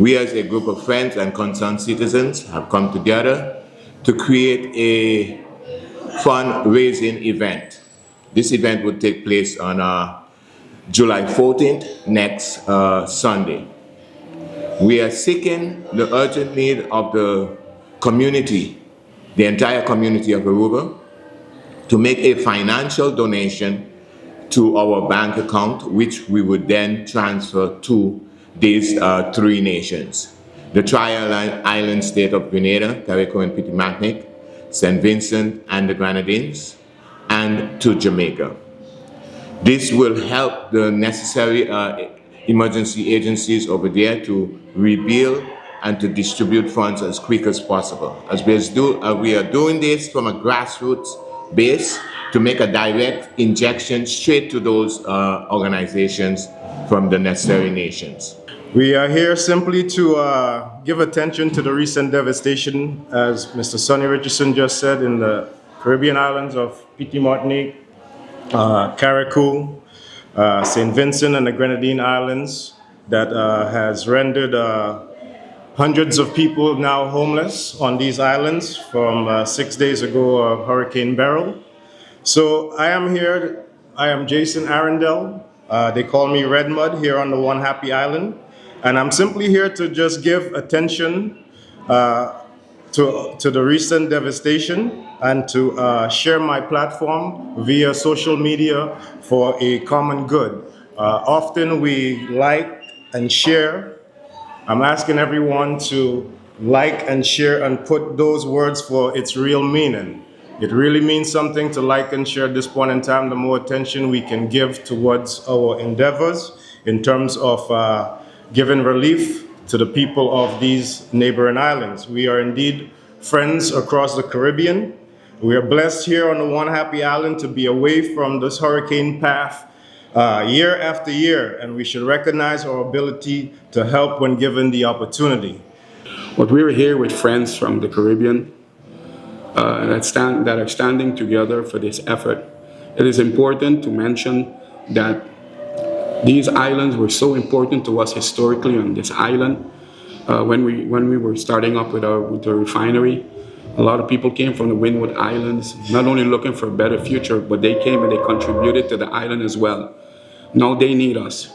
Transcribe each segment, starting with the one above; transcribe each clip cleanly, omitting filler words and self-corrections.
We as a group of friends and concerned citizens have come together to create a fundraising event. This event would take place on July 14th, next Sunday. We are seeking the urgent need of the community, the entire community of Aruba, to make a financial donation to our bank account, which we would then transfer to these three nations: the Tri-Island state of Grenada, Carriacou and Petite Martinique, St. Vincent and the Grenadines, and to Jamaica. This will help the necessary emergency agencies over there to rebuild and to distribute funds as quick as possible. As we are doing this from a grassroots base to make a direct injection straight to those organizations from the necessary nations. We are here simply to give attention to the recent devastation, as Mr. Sonny Richardson just said, in the Caribbean islands of Petite Martinique, Carriacou, St. Vincent and the Grenadine Islands, that has rendered hundreds of people now homeless on these islands from 6 days ago of Hurricane Beryl. So I am here, I am Jason Arundel. They call me Red Mud here on the One Happy Island. And I'm simply here to just give attention to the recent devastation and to share my platform via social media for a common good. Often we like and share. I'm asking everyone to like and share and put those words for its real meaning. It really means something to like and share at this point in time. The more attention we can give towards our endeavors in terms of giving relief to the people of these neighboring islands. We are indeed friends across the Caribbean. We are blessed here on the One Happy Island to be away from this hurricane path year after year, and we should recognize our ability to help when given the opportunity. But we're here with friends from the Caribbean that are standing together for this effort. It is important to mention that these islands were so important to us historically on this island. When we were starting up with the refinery, a lot of people came from the Windward Islands, not only looking for a better future, but they came and they contributed to the island as well. Now they need us.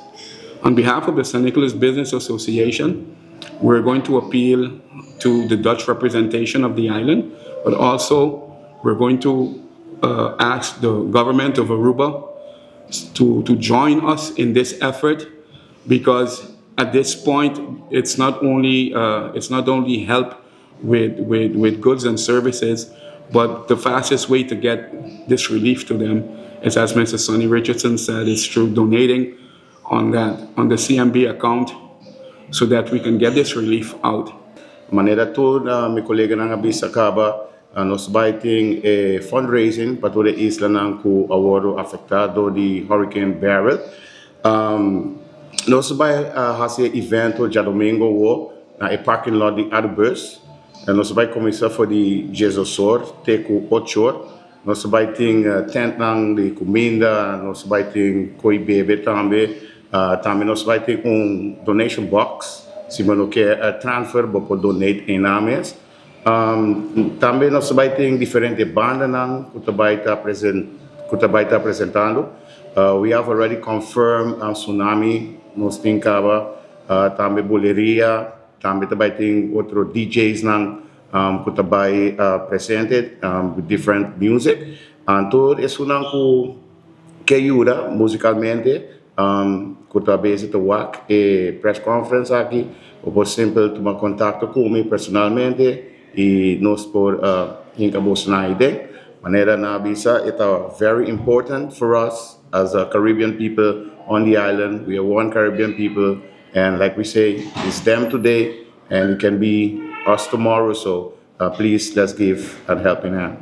On behalf of the St. Nicholas Business Association, we're going to appeal to the Dutch representation of the island, but also we're going to ask the government of Aruba to join us in this effort, because at this point it's not only help with goods and services, but the fastest way to get this relief to them is, as Mr. Sonny Richardson said, is through donating on the CMB account so that we can get this relief out. Maneira toda, meu colega na Abissa acaba nós vai ter fundraising para toda a isla que agora afetado de Hurricane Beryl. Nós vai fazer evento dia domingo na parking lot de Airbus. Nós vai começar for de Jesus até com 8 horas. Nós vai ter tent de comida, nós vai ter coi bebê também. Também nós vai ter donation box, se você quer transfer para donate em names. Também nós vai ter diferentes bandas que vai estar apresentando. We have already confirmed Tsunami, nós temos também Boleria, também vai ter outros DJs que vai presente with different music. Então isso que ajuda musicalmente, que também se work e press conference aqui, ou por exemplo tomar contato comigo personalmente. E nós por incabos na ideia, maneira na visa, it's very important for us as Caribbean people on the island. We are one Caribbean people, and like we say, it's them today, and it can be us tomorrow. So please, let's give a helping hand.